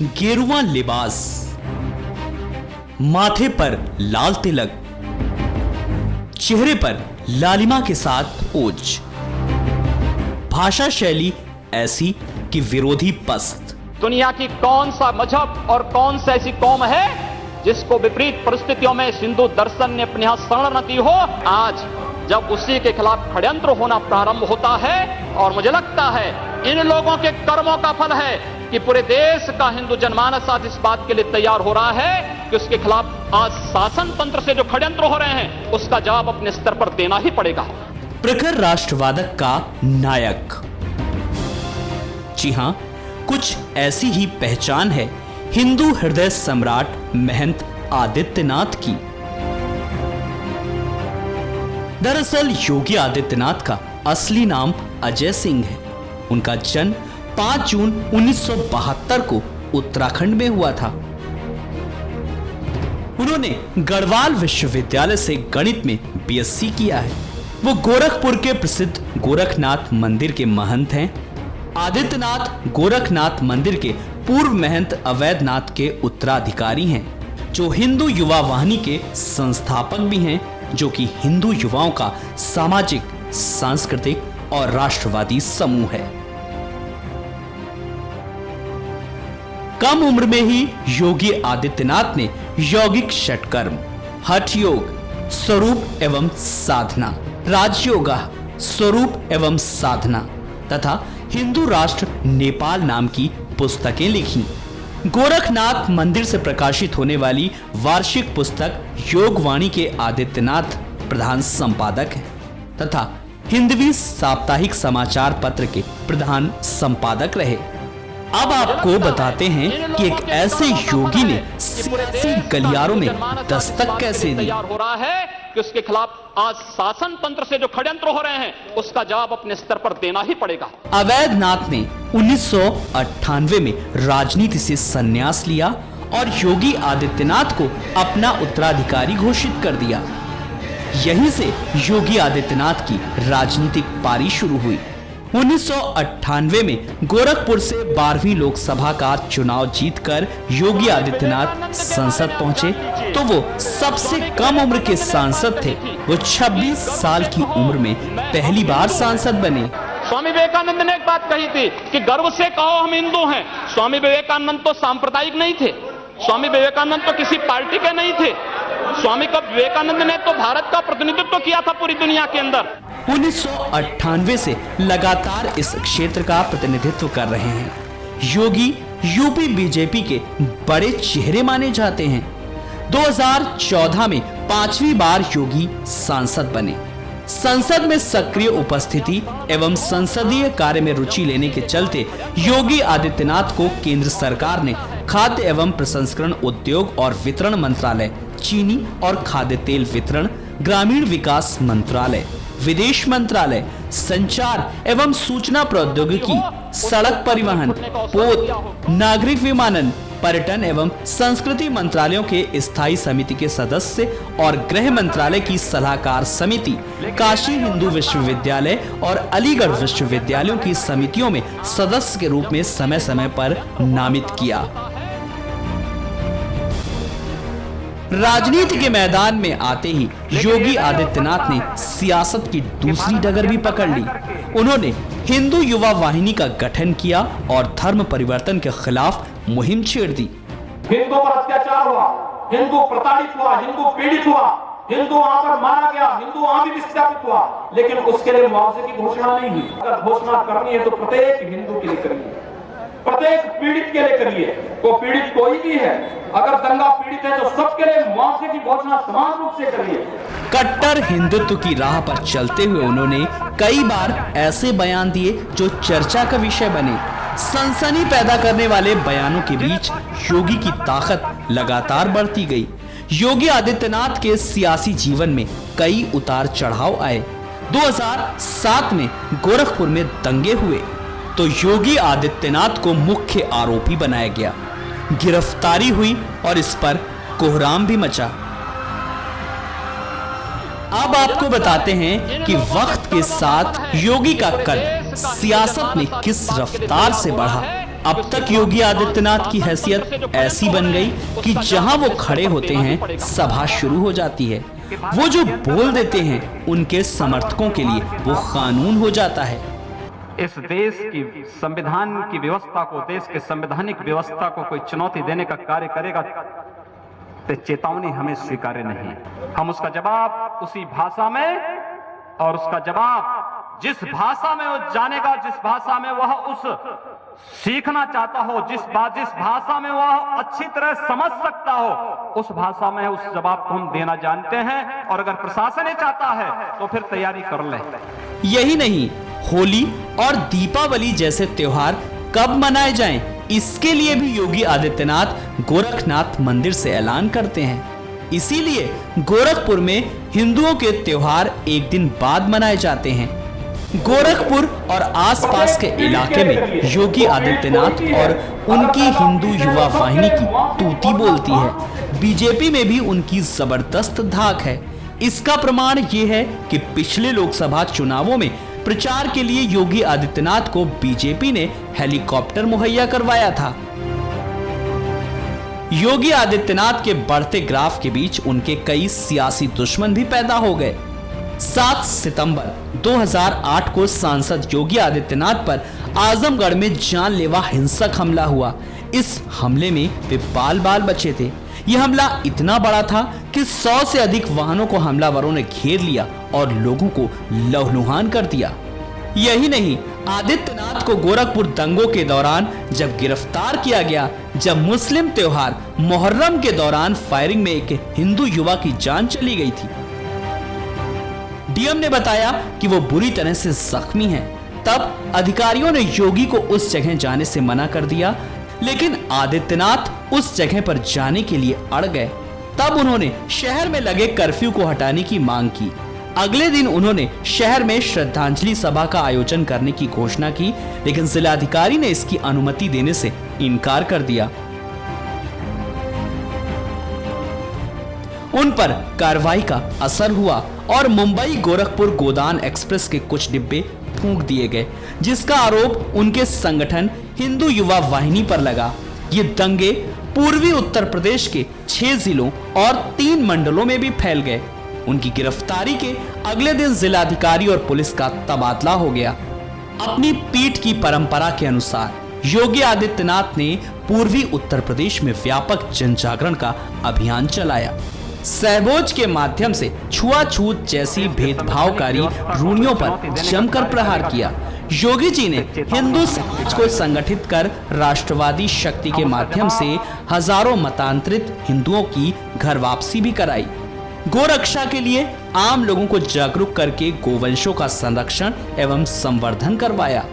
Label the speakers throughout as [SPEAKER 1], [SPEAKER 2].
[SPEAKER 1] गेरुआ लिबास, माथे पर लाल तिलक, चेहरे पर लालिमा के साथ ओज, भाषा शैली ऐसी कि विरोधी पस्त।
[SPEAKER 2] दुनिया की कौन सा मजहब और कौन सी ऐसी कौम है जिसको विपरीत परिस्थितियों में हिंदू दर्शन ने अपने यहां शरण न दी हो। आज जब उसी के खिलाफ षड्यंत्र होना प्रारंभ होता है, और मुझे लगता है इन लोगों के कर्मों का फल है कि पूरे देश का हिंदू जनमानस आज इस बात के लिए तैयार हो रहा है कि उसके खिलाफ आज शासन तंत्र से जो षड्यंत्र हो रहे हैं उसका जवाब अपने स्तर पर देना ही पड़ेगा।
[SPEAKER 1] प्रखर राष्ट्रवादक का नायक। जी हां, कुछ ऐसी ही पहचान है हिंदू हृदय सम्राट महंत आदित्यनाथ की। दरअसल योगी आदित्यनाथ का असली नाम अजय सिंह है। उनका जन्म 5 जून 1972 को उत्तराखंड में हुआ था। उन्होंने गढ़वाल विश्वविद्यालय से गणित में बीएससी किया है। वो गोरखपुर के प्रसिद्ध गोरखनाथ मंदिर के महंत हैं। आदित्यनाथ गोरखनाथ मंदिर के पूर्व महंत अवैधनाथ के उत्तराधिकारी हैं, जो हिंदू युवा वाहिनी के संस्थापक भी हैं, जो कि हिंदू युवाओं का सामाजिक, सांस्कृतिक और राष्ट्रवादी समूह है। कम उम्र में ही योगी आदित्यनाथ ने यौगिक षटकर्म, हठ योग, स्वरूप एवं साधना, राजयोगा, स्वरूप एवं साधना तथा हिंदू राष्ट्र नेपाल नाम की पुस्तकें लिखी। गोरखनाथ मंदिर से प्रकाशित होने वाली वार्षिक पुस्तक योगवाणी के आदित्यनाथ प्रधान संपादक हैं तथा हिंदवी साप्ताहिक समाचार पत्र के प्रधान संपादक रहे। अब आपको बताते हैं कि एक ऐसे योगी ने सियासी गलियारों में दस्तक कैसे दी।
[SPEAKER 2] हो रहा है कि उसके खिलाफ आज शासन तंत्र से जो षड्यंत्र हो रहे हैं उसका जवाब अपने स्तर पर देना ही पड़ेगा।
[SPEAKER 1] अवैधनाथ ने 1998 में राजनीति से संन्यास लिया और योगी आदित्यनाथ को अपना उत्तराधिकारी घोषित कर दिया। यहीं से योगी आदित्यनाथ की राजनीतिक पारी शुरू हुई। 1998 में गोरखपुर से 12वीं लोकसभा का चुनाव जीतकर योगी आदित्यनाथ संसद पहुंचे तो वो सबसे कम उम्र के सांसद थे। वो 26 साल की उम्र में पहली बार सांसद बने।
[SPEAKER 2] स्वामी विवेकानंद ने एक बात कही थी कि गर्व से कहो हम हिंदू हैं। स्वामी विवेकानंद तो सांप्रदायिक नहीं थे, स्वामी विवेकानंद तो किसी पार्टी के नहीं थे। स्वामी विवेकानंद ने तो भारत का प्रतिनिधित्व किया था पूरी दुनिया के अंदर।
[SPEAKER 1] 1998 से लगातार इस क्षेत्र का प्रतिनिधित्व कर रहे हैं। योगी यूपी बीजेपी के बड़े चेहरे माने जाते हैं। 2014 में 5वीं बार योगी सांसद बने। संसद में सक्रिय उपस्थिति एवं संसदीय कार्य में रुचि लेने के चलते योगी आदित्यनाथ को केंद्र सरकार ने खाद्य एवं प्रसंस्करण उद्योग और वितरण मंत्रालय, चीनी और खाद्य तेल वितरण, ग्रामीण विकास मंत्रालय, विदेश मंत्रालय, संचार एवं सूचना प्रौद्योगिकी, सड़क परिवहन, पोत, नागरिक विमानन, पर्यटन एवं संस्कृति मंत्रालयों के स्थायी समिति के सदस्य और गृह मंत्रालय की सलाहकार समिति, काशी हिंदू विश्वविद्यालय और अलीगढ़ विश्वविद्यालयों की समितियों में सदस्य के रूप में समय समय पर नामित किया। राजनीति के मैदान में आते ही योगी आदित्यनाथ ने सियासत की दूसरी डगर भी पकड़ ली। उन्होंने हिंदू युवा वाहिनी का गठन किया और धर्म परिवर्तन के खिलाफ मुहिम छेड़ दी।
[SPEAKER 3] हिंदू पर अत्याचार हुआ, हिंदू प्रताड़ित हुआ, हिंदू पीड़ित हुआ, हिंदू वहां पर मारा गया, हिंदू वहां भी विस्थापित हुआ, लेकिन उसके लिए मुआवजे की घोषणा नहीं हुई। अगर घोषणा करनी है तो प्रत्येक हिंदू के लिए करिए, प्रत्येक पीड़ित के लिए करिए। वो पीड़ित कोई भी है, अगर दंगा पीड़ित है तो सबके लिए मुआवजे की घोषणा समान रूप से करिए।
[SPEAKER 1] कट्टर हिंदुत्व की राह पर चलते हुए उन्होंने कई बार ऐसे बयान दिए जो चर्चा का विषय बने। सनसनी पैदा करने वाले बयानों के बीच योगी की ताकत लगातार बढ़ती गई। योगी आदित्यनाथ के सियासी जीवन में कई उतार चढ़ाव आए। 2007 में गोरखपुर में दंगे हुए तो योगी आदित्यनाथ को मुख्य आरोपी बनाया गया। गिरफ्तारी हुई और इस पर कोहराम भी मचा। अब आपको बताते हैं कि वक्त के साथ योगी का कद सियासत में किस रफ्तार से बढ़ा अब तक योगी आदित्यनाथ की हैसियत ऐसी बन गई कि जहां वो खड़े होते हैं सभा शुरू हो जाती है। वो जो बोल देते हैं उनके समर्थकों के लिए वो कानून हो जाता है।
[SPEAKER 2] इस देश की संविधान की व्यवस्था को, देश के संवैधानिक व्यवस्था को कोई चुनौती देने का कार्य करेगा तो चेतावनी हमें स्वीकार्य नहीं। हम उसका जवाब उसी भाषा में, और उसका जवाब जिस भाषा में वो जानेगा, जिस भाषा में वह उस सीखना चाहता हो, जिस भाषा में वह अच्छी तरह समझ सकता हो, उस भाषा में उस जवाब को हम देना जानते हैं। और अगर प्रशासन ही चाहता है तो फिर तैयारी कर ले।
[SPEAKER 1] यही नहीं, होली और दीपावली जैसे त्योहार कब मनाए जाएं, इसके लिए भी योगी आदित्यनाथ गोरखनाथ मंदिर से ऐलान करते हैं। इसीलिए गोरखपुर में हिंदुओं के त्योहार एक दिन बाद मनाए जाते हैं। गोरखपुर और आसपास के इलाके में योगी आदित्यनाथ और उनकी हिंदू युवा वाहिनी की तूती बोलती है। बीजेपी में भी उनकी जबरदस्त धाक है। इसका प्रमाण ये है कि पिछले लोकसभा चुनावों में प्रचार के लिए योगी आदित्यनाथ को बीजेपी ने हेलीकॉप्टर मुहैया करवाया था। योगी आदित्यनाथ के बढ़ते ग्राफ के बीच उनके कई सियासी दुश्मन भी पैदा हो गए। 7 सितंबर 2008 को सांसद योगी आदित्यनाथ पर आजमगढ़ में जानलेवा हिंसक हमला हुआ। इस हमले में वे बाल बाल बचे थे। यह हमला इतना बड़ा था कि 100 से अधिक वाहनों को हमलावरों ने घेर लिया और लोगों को लहूलुहान कर दिया। यही नहीं, आदित्यनाथ को गोरखपुर दंगों के दौरान जब गिरफ्तार किया गया, जब मुस्लिम त्योहार मुहर्रम के दौरान फायरिंग में एक हिंदू युवा की जान चली गई थी। डीएम ने बताया कि वो बुरी तरह से जख्मी हैं। तब अधिकारियों ने योगी को उस जगह जाने से मना कर दिया, लेकिन आदित्यनाथ उस जगह पर जाने के लिए अड़ गए। तब उन्होंने शहर में लगे कर्फ्यू को हटाने की मांग की। अगले दिन उन्होंने शहर में श्रद्धांजलि सभा का आयोजन करने की घोषणा की, लेकिन जिलाधिकारी ने इसकी अनुमति देने से इनकार कर दिया। उन पर कार्रवाई का असर हुआ और मुंबई गोरखपुर गोदान एक्सप्रेस के कुछ डिब्बे फूंक दिए गए, जिसका आरोप उनके संगठन हिंदू युवा वाहिनी पर लगा। ये दंगे पूर्वी उत्तर प्रदेश के 6 जिलों और 3 मंडलों में भी फैल गए। उनकी गिरफ्तारी के अगले दिन जिलाधिकारी और पुलिस का तबादला हो गया। अपनी पीठ की परंपरा के अनुसार योगी आदित्यनाथ ने पूर्वी उत्तर प्रदेश में व्यापक जनजागरण का अभियान चलाया। सहभोज के माध्यम से छुआछूत जैसी भेदभावकारी रूढ़ियों पर जमकर प्रहार किया। योगी जी ने हिंदू समाज को संगठित कर राष्ट्रवादी शक्ति के माध्यम से हजारों मतांतरित हिंदुओं की घर वापसी भी कराई। गोरक्षा के लिए आम लोगों को जागरूक करके गोवंशों का संरक्षण एवं संवर्धन करवाया।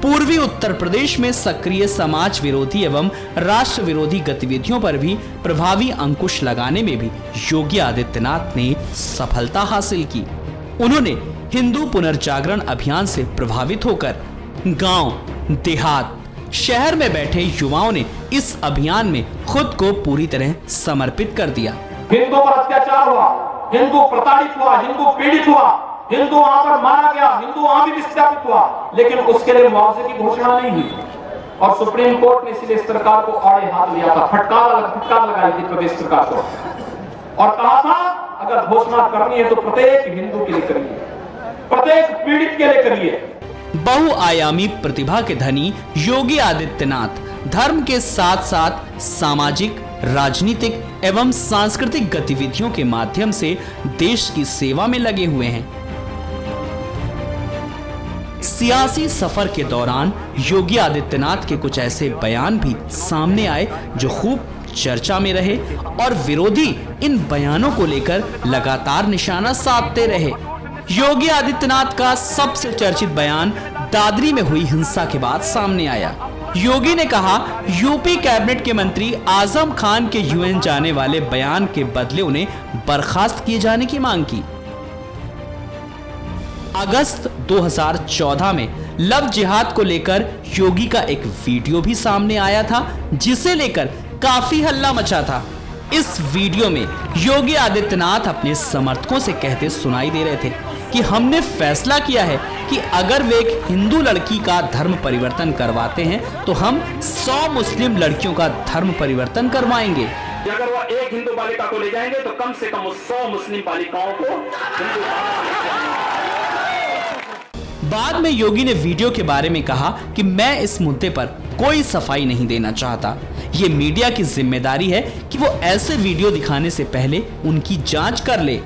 [SPEAKER 1] पूर्वी उत्तर प्रदेश में सक्रिय समाज विरोधी एवं राष्ट्र विरोधी गतिविधियों पर भी प्रभावी अंकुश लगाने में भी योगी आदित्यनाथ ने सफलता हासिल की। उन्होंने हिंदू पुनर्जागरण अभियान से प्रभावित होकर गांव, देहात, शहर में बैठे युवाओं ने इस अभियान में खुद को पूरी तरह समर्पित कर दिया।
[SPEAKER 3] हिंदू पर अत्याचार हुआ, हिंदू प्रताड़ित हुआ, हिंदू पीड़ित हुआ, हिंदू वहां पर मारा गया, हिंदू वहां भी विस्थापित हुआ, लेकिन उसके लिए मुआवजे की घोषणा नहीं हुई। और सुप्रीम कोर्ट ने इसलिए सरकार को आड़े हाथ लिया था, फटकार लगाई थी प्रदेश सरकार को, और कहा था अगर घोषणा करनी है तो प्रत्येक हिंदू के लिए करिए, प्रत्येक पीड़ित के लिए करिए।
[SPEAKER 1] बहुआयामी प्रतिभा के धनी योगी आदित्यनाथ धर्म के साथ साथ सामाजिक, राजनीतिक एवं सांस्कृतिक गतिविधियों के माध्यम से देश की सेवा में लगे हुए हैं। सियासी सफर के दौरान योगी आदित्यनाथ के कुछ ऐसे बयान भी सामने आए जो खूब चर्चा में रहे और विरोधी इन बयानों को लेकर लगातार निशाना साधते रहे। योगी आदित्यनाथ का सबसे चर्चित बयान दादरी में हुई हिंसा के बाद सामने आया। योगी ने कहा यूपी कैबिनेट के मंत्री आजम खान के यूएन जाने वाले बयान के बदले उन्हें बर्खास्त किए जाने की मांग की। अगस्त 2014 में लव जिहाद को लेकर योगी का एक वीडियो भी सामने आया था, जिसे लेकर काफी हल्ला मचा था। इस वीडियो में योगी आदित्यनाथ अपने समर्थकों से कहते सुनाई दे रहे थे, कि हमने फैसला किया है कि अगर वे एक हिंदू लड़की का धर्म परिवर्तन करवाते हैं तो हम 100 मुस्लिम लड़कियों का धर्म परिवर्तन करवाएंगे।
[SPEAKER 3] अगर वो एक हिंदू बालिका को ले जाएंगे तो कम से कम 100 मुस्लिम बालिकाओं को हिंदू।
[SPEAKER 1] बाद में योगी ने वीडियो के बारे में कहा कि मैं इस मुद्दे पर कोई सफाई नहीं देना चाहता। ये मीडिया की जिम्मेदारी है कि वो ऐसे वीडियो दिखाने से पहले उनकी जांच कर ले।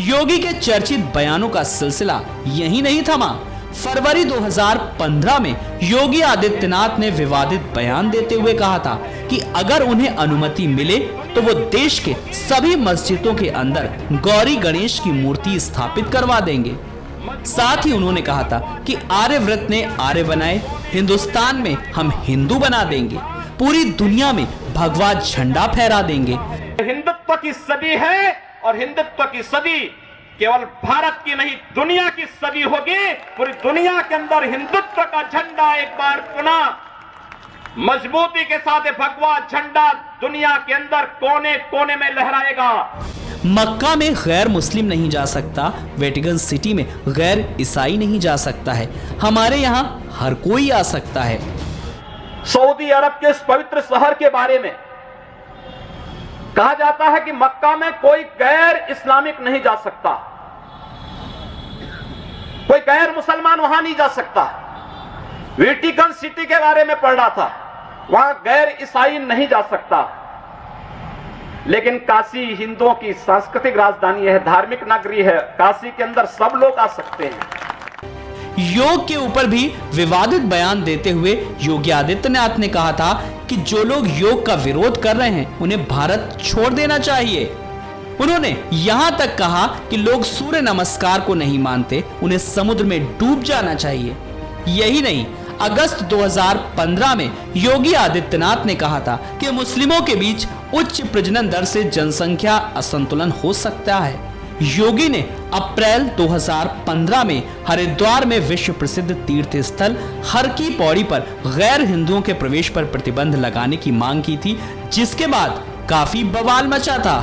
[SPEAKER 1] योगी के चर्चित बयानों का सिलसिला यही नहीं थमा। फरवरी 2015 में योगी आदित्यनाथ ने विवादित बयान देते हुए कहा था कि अगर उन्हें अनुमति मिले तो वो देश के सभी मस्जिदों के अंदर गौरी गणेश की मूर्ति स्थापित करवा देंगे। साथ ही उन्होंने कहा था कि आर्यव्रत ने आर्य बनाए, हिंदुस्तान में हम हिंदू बना देंगे, पूरी दुनिया में भगवा झंडा फहरा देंगे।
[SPEAKER 3] हिंदुत्व की सदी है और हिंदुत्व की सदी केवल भारत की नहीं दुनिया की सदी होगी। पूरी दुनिया के अंदर हिंदुत्व का झंडा एक बार पुनः मजबूती के साथ भगवा झंडा दुनिया के अंदर कोने कोने में लहराएगा।
[SPEAKER 1] मक्का में गैर मुस्लिम नहीं जा सकता, वेटिकन सिटी में गैर ईसाई नहीं जा सकता है, हमारे यहाँ हर कोई आ सकता है।
[SPEAKER 3] सऊदी अरब के इस पवित्र शहर के बारे में कहा जाता है कि मक्का में कोई गैर इस्लामिक नहीं जा सकता, कोई गैर मुसलमान वहां नहीं जा सकता। वेटिकन सिटी के बारे में पढ़ रहा था, वहां गैर ईसाई नहीं जा सकता। लेकिन काशी हिंदुओं की सांस्कृतिक राजधानी है, धार्मिक नगरी है, काशी के अंदर सब लोग आ सकते हैं।
[SPEAKER 1] योग के ऊपर भी विवादित बयान देते हुए योगी आदित्यनाथ ने कहा था कि जो लोग योग का विरोध कर रहे हैं उन्हें भारत छोड़ देना चाहिए। उन्होंने यहां तक कहा कि लोग सूर्य नमस्कार को नहीं मानते, उन्हें समुद्र में डूब जाना चाहिए। यही नहीं, अगस्त 2015 में योगी आदित्यनाथ ने कहा था कि मुस्लिमों के बीच उच्च प्रजनन दर से जनसंख्या असंतुलन हो सकता है। योगी ने अप्रैल 2015 में हरिद्वार में विश्व प्रसिद्ध तीर्थ स्थल हर की पौड़ी पर गैर हिंदुओं के प्रवेश पर प्रतिबंध लगाने की मांग की थी, जिसके बाद काफी बवाल मचा था।